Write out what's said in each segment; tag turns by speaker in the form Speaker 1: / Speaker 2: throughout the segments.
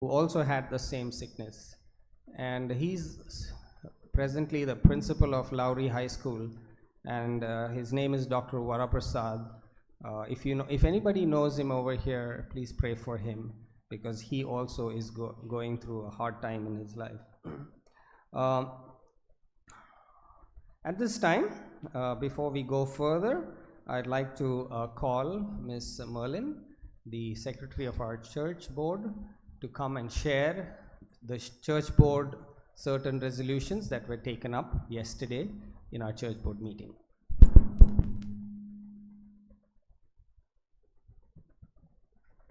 Speaker 1: who also had the same sickness. And he's presently the principal of Lowry High School, and his name is Dr. Varaprasad. If anybody knows him over here, please pray for him, because he also is going through a hard time in his life. At this time, before we go further, I'd like to call Ms. Merlin, the secretary of our church board, to come and share the church board certain resolutions that were taken up yesterday in our church board meeting.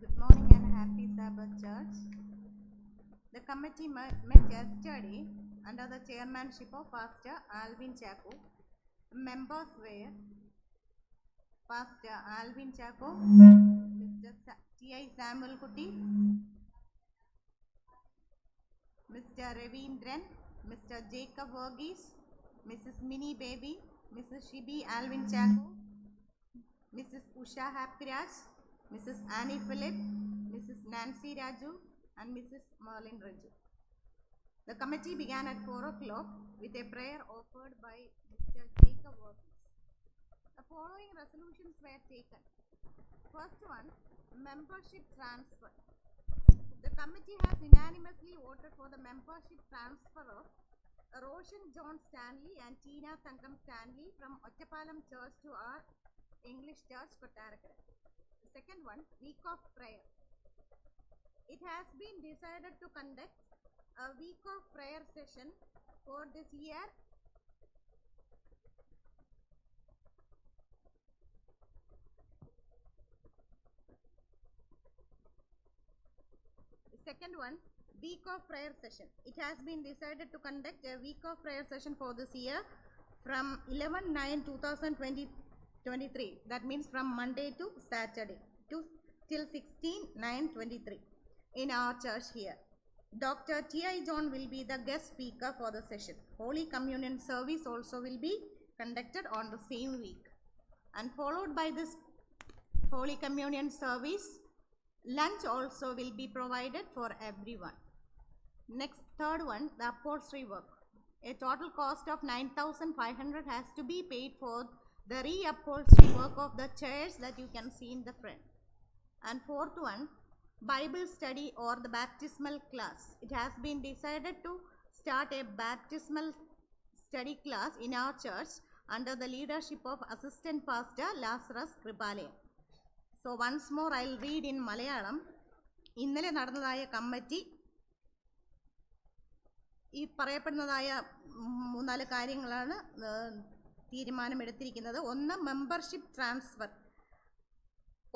Speaker 2: Good morning and happy Sabbath, church. The committee met yesterday under the chairmanship of Pastor Alvin Chaco. Members were Pastor Alvin Chaco, Mr. T.I. Samuel Kuti, Mr. Ravindran, Mr. Jacob Verghese, Mrs. Minnie Baby, Mrs. Shibi Alvin Chaco, Mrs. Usha Hapiraj, Mrs. Annie Philip, Mrs. Nancy Raju, and Mrs. Merlin Raju. The committee began at 4 o'clock with a prayer offered by Mr. Jacob Verghese. The following resolutions were taken. First one, membership transfer. The committee has unanimously voted for the membership transfer of Roshan John Stanley and Tina Thankam Stanley from Ottapalam Church to our English Church, Kottarakra. The second one, week of prayer. It has been decided to conduct a week of prayer session for this year. Second one, week of prayer session. It has been decided to conduct a week of prayer session for this year from 11/9/2023. That means from Monday to Saturday till 16/9/23 in our church here. Dr. T.I. John will be the guest speaker for the session. Holy Communion service also will be conducted on the same week. And followed by this Holy Communion service, lunch also will be provided for everyone. Next, third one, the upholstery work. A total cost of 9,500 has to be paid for the re-upholstery work of the chairs that you can see in the front. And fourth one, Bible study or the baptismal class. It has been decided to start a baptismal study class in our church under the leadership of Assistant Pastor Lazarus Kripale. So once more I will read in Malayalam. ഇന്നലെ നടന്നതായ committee ഈ പറയപ്പെടുന്നതായ 3-4 കാര്യങ്ങളാണ് തീരുമാനമെടുത്തിരിക്കുന്നത്. ഒന്ന്, membership transfer.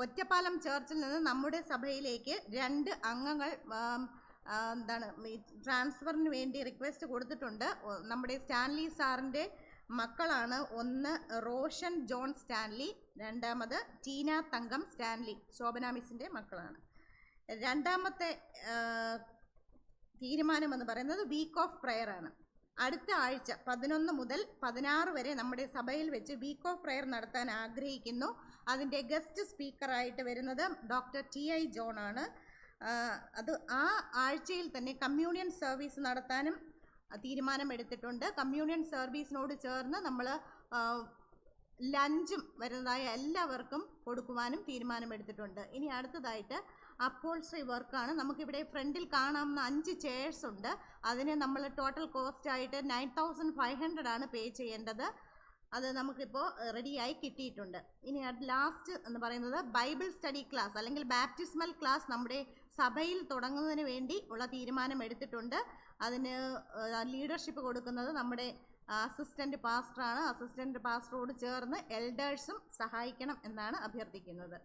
Speaker 2: Ottapalam ചർച്ചിൽ നിന്ന് നമ്മുടെ സഭയിലേക്ക് 2 അംഗങ്ങൾ ട്രാൻസ്ഫറിന് വേണ്ടി request കൊടുത്തിട്ടുണ്ട്. നമ്മുടെ സ്റ്റാൻലി സാറിൻ്റെ മക്കളാണ്. ഒന്ന് റോഷൻ ജോൺ സ്റ്റാൻലി, രണ്ടാമത് ടീന തങ്കം സ്റ്റാൻലി, ശോഭന മിസ്സിൻ്റെ മക്കളാണ്. രണ്ടാമത്തെ തീരുമാനമെന്ന് പറയുന്നത് വീക്ക് ഓഫ് പ്രെയർ ആണ്. അടുത്ത ആഴ്ച 11 മുതൽ 16 വരെ നമ്മുടെ സഭയിൽ വെച്ച് വീക്ക് ഓഫ് പ്രെയർ നടത്താൻ ആഗ്രഹിക്കുന്നു. അതിൻ്റെ ഗസ്റ്റ് സ്പീക്കറായിട്ട് വരുന്നത് ഡോക്ടർ T.I. ജോൺ ആണ്. അത് ആ ആഴ്ചയിൽ തന്നെ കമ്മ്യൂണിയൻ സർവീസ് നടത്താനും തീരുമാനമെടുത്തിട്ടുണ്ട്. കമ്മ്യൂണിയൻ സർവീസിനോട് ചേർന്ന് നമ്മൾ ലഞ്ചും വരുന്നതായ എല്ലാവർക്കും കൊടുക്കുവാനും തീരുമാനമെടുത്തിട്ടുണ്ട്. ഇനി അടുത്തതായിട്ട് അപ്പോൾസ്ട്രി വർക്കാണ്. നമുക്കിവിടെ ഫ്രണ്ടിൽ കാണാവുന്ന 5 ചെയർസ് ഉണ്ട്. അതിന് നമ്മൾ ടോട്ടൽ കോസ്റ്റ് ആയിട്ട് 9,500 ആണ് പേ ചെയ്യേണ്ടത്. അത് നമുക്കിപ്പോൾ റെഡിയായി കിട്ടിയിട്ടുണ്ട്. ഇനി ലാസ്റ്റ് എന്ന് പറയുന്നത് ബൈബിൾ സ്റ്റഡി ക്ലാസ് അല്ലെങ്കിൽ ബാപ്റ്റിസ്മൽ ക്ലാസ് നമ്മുടെ സഭയിൽ തുടങ്ങുന്നതിന് വേണ്ടി ഉള്ള തീരുമാനം എടുത്തിട്ടുണ്ട്. അതിന് ലീഡർഷിപ്പ് കൊടുക്കുന്നത് നമ്മുടെ അസിസ്റ്റന്റ് പാസ്റ്ററാണ്. അസിസ്റ്റന്റ് പാസ്റ്ററോട് ചേർന്ന് എൽഡേഴ്സും സഹായിക്കണം എന്നാണ് അഭ്യർത്ഥിക്കുന്നത്.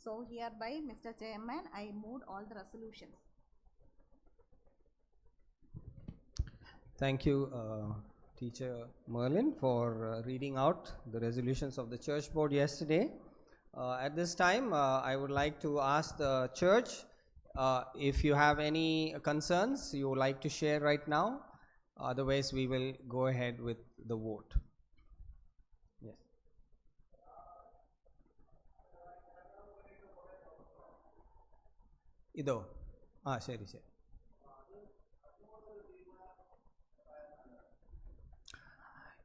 Speaker 2: So hereby, Mr. Chairman, I moved all the resolutions.
Speaker 1: Thank you, Teacher Merlin, for reading out the resolutions of the church board yesterday. At this time, I would like to ask the church if you have any concerns you would like to share right now. Otherwise, we will go ahead with the vote. Yes. Ido. ശരി ശരി.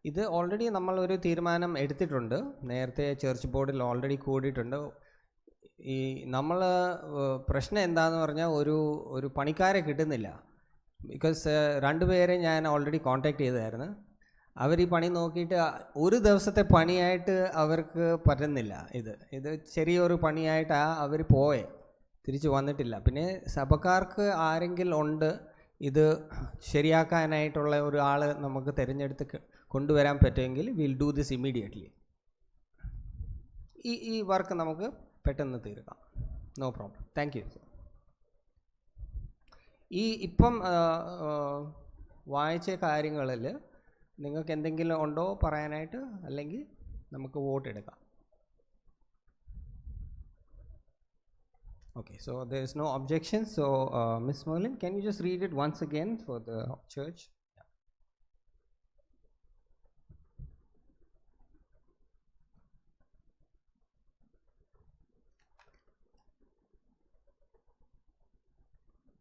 Speaker 1: ഇത് already നമ്മളൊരു തീരുമാനം എടുത്തിട്ടുണ്ട്. നേരത്തെ church ബോർഡിൽ already കൂടിയിട്ടുണ്ട്. ഈ നമ്മൾ പ്രശ്നം എന്താണെന്ന് പറഞ്ഞാൽ ഒരു പണിക്കാരെ കിട്ടുന്നില്ല. ബിക്കോസ് രണ്ടുപേരെ ഞാൻ ഓൾറെഡി കോൺടാക്ട് ചെയ്തായിരുന്നു. അവർ ഈ പണി നോക്കിയിട്ട് ഒരു ദിവസത്തെ പണിയായിട്ട് അവർക്ക് പറ്റുന്നില്ല. ഇത് ചെറിയൊരു പണിയായിട്ട് അവർ തിരിച്ച് വന്നിട്ടില്ല. പിന്നെ സഭക്കാർക്ക് ആരെങ്കിലും ഉണ്ട് ഇത് ശരിയാക്കാനായിട്ടുള്ള ഒരാൾ നമുക്ക് തിരഞ്ഞെടുത്ത് കൊണ്ടുവരാൻ പറ്റുമെങ്കിൽ വിൽ ഡു ദിസ് ഇമ്മീഡിയറ്റ്ലി. ഈ വർക്ക് നമുക്ക് പെട്ടെന്ന് തീർക്കാം. No problem. Thank you. ഇപ്പം വായിച്ച കാര്യങ്ങളിൽ നിങ്ങൾക്ക് എന്തെങ്കിലും ഉണ്ടോ പറയാനായിട്ട്? അല്ലെങ്കിൽ നമുക്ക് വോട്ട് എടുക്കാം. Okay, so there is no objection. So Ms. Merlin, can you just read it once again for the church?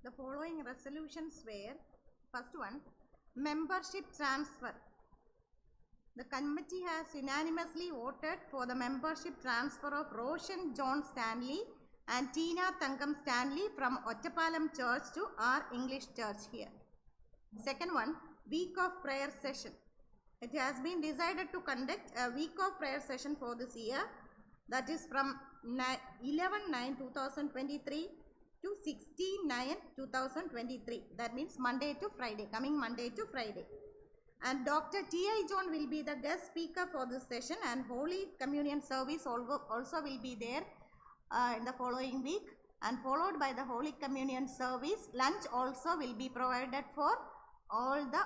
Speaker 2: The following resolutions were: first one, membership transfer. The committee has unanimously voted for the membership transfer of Roshan John Stanley and Tina Tangam Stanley from Ottapalam Church to our English Church here. Second one, week of prayer session. It has been decided to conduct a week of prayer session for this year, that is from 11/9/2023 to 16/9/2023. That means Monday to Friday, coming Monday to Friday. And Dr. T.I. John will be the guest speaker for this session, and Holy Communion service also will be there in the following week, and followed by the Holy Communion service. Lunch also will be provided for all the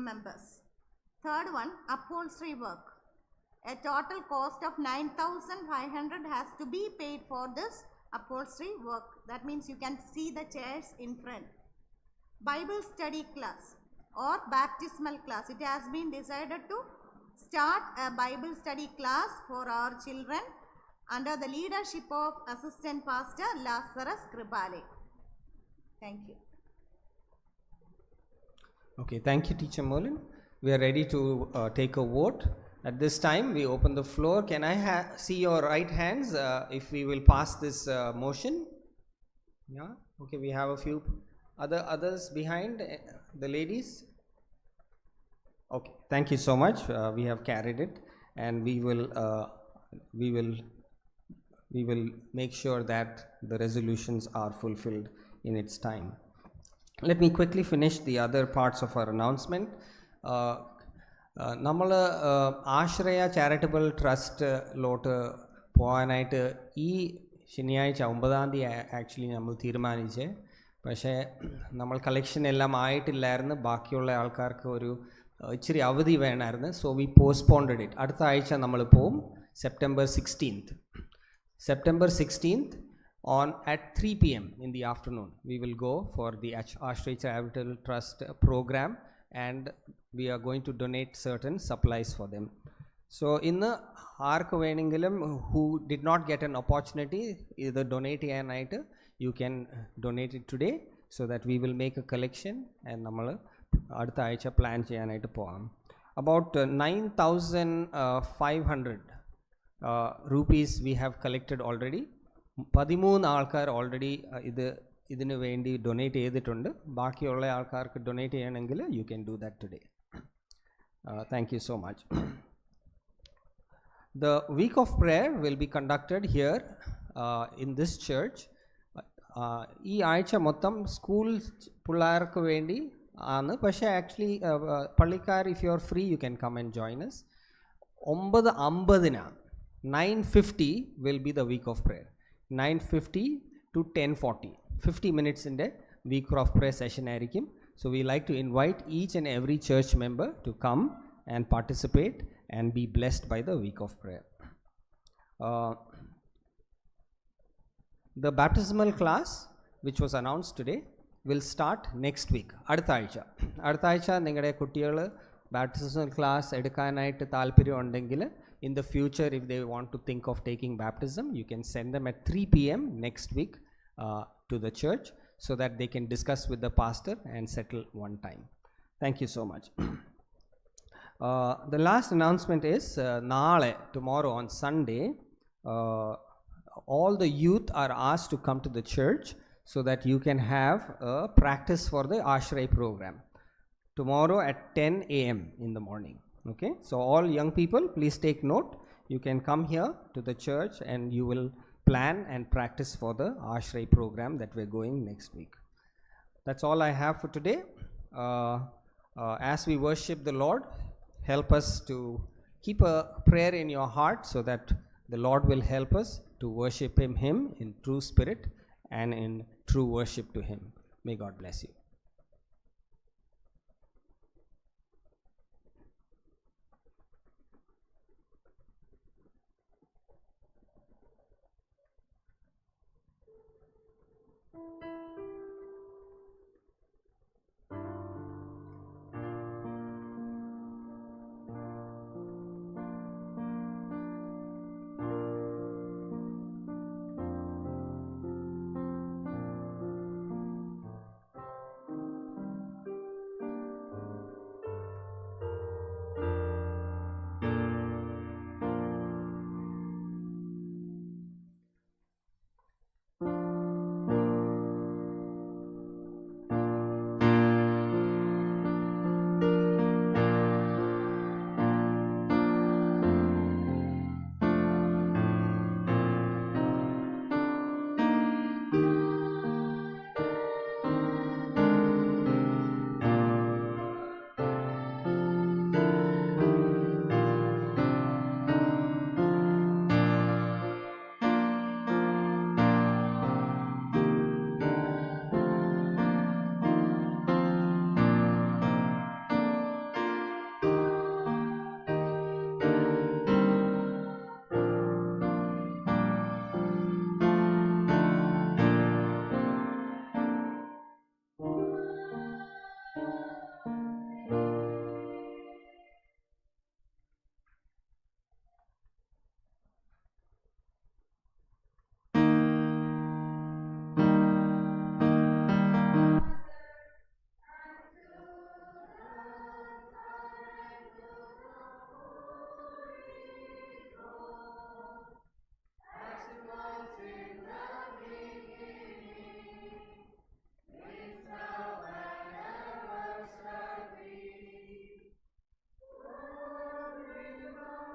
Speaker 2: members. Third one, upholstery work. A total cost of 9,500 has to be paid for this upholstery work. That means you can see the chairs in front. Bible study class or baptismal class. It has been decided to start a Bible study class for our children under the leadership of Assistant Pastor Lazarus Kripale. Thank you.
Speaker 1: Okay, thank you, Teacher Merlin. We are ready to take a vote. At this time, we open the floor. Can I see your right hands if we will pass this motion? Yeah. Okay, we have a few others behind, the ladies. Okay, thank you so much. We have carried it, and we will make sure that the resolutions are fulfilled in its time. Let me quickly finish the other parts of our announcement. നമ്മൾ ആശ്രയ charitable ട്രസ്റ്റിലോട്ട് പോകാനായിട്ട് ഈ ശനിയാഴ്ച 9-ാം തീയതി actually നമ്മൾ തീരുമാനിച്ചേ. പക്ഷേ നമ്മൾ collection എല്ലാം ആയിട്ടില്ലായിരുന്നു. ബാക്കിയുള്ള ആൾക്കാർക്ക് ഒരു ഇച്ചിരി അവധി വേണമായിരുന്നു. So we postponed it. അടുത്ത ആഴ്ച നമ്മൾ പോവും. September 16th at 3 p.m. in the afternoon. We will go for the Ashray Charitable Trust program, and we are going to donate certain supplies for them. So in the ആർക്ക് വേണമെങ്കിലും who did not get an opportunity either donate ചെയ്യാനായിട്ട്, you can donate it today so that we will make a collection and നമ്മൾ അടുത്ത ആഴ്ച plan ചെയ്യാനായിട്ട് പോകാം. About 9,500 rupees we have collected already. 13 ആൾക്കാർ already ഇതിന് വേണ്ടി ഡൊനേറ്റ് ചെയ്തിട്ടുണ്ട്. ബാക്കിയുള്ള ആൾക്കാർക്ക് ഡൊനേറ്റ് ചെയ്യണമെങ്കിൽ you can do that today. Thank you so much. The week of prayer will be conducted here in this church. ഈ ആഴ്ച മൊത്തം സ്കൂൾ പിള്ളേർക്ക് വേണ്ടി ആണ്. പക്ഷേ ആക്ച്വലി പള്ളിക്കാർ, if you are free you can come and join us. 9:50 9:50 will be the week of prayer. 9:50 to 10:40 50 minutes in the week of prayer session ആയിരിക്കും. So we like to invite each and every church member to come and participate and be blessed by the week of prayer. The baptismal class which was announced today will start next week. അടുത്ത ആഴ്ച നിങ്ങളുടെ കുട്ടികൾ ബാപ്റ്റിസൽ class എടുക്കാനായിട്ട് താല്പര്യം ഉണ്ടെങ്കിൽ, in the future if they want to think of taking baptism, you can send them at 3 p.m. next week to the church so that they can discuss with the pastor and settle one time. Thank you so much. The last announcement is tomorrow on Sunday, all the youth are asked to come to the church so that you can have a practice for the Ashray program tomorrow at 10 a.m. in the morning. Okay, so all young people, please take note. You can come here to the church and you will plan and practice for the Ashray program that we're going next week. That's all I have for today. As we worship the Lord, help us to keep a prayer in your heart so that the Lord will help us to worship Him in true spirit and in true worship to Him. May God bless you.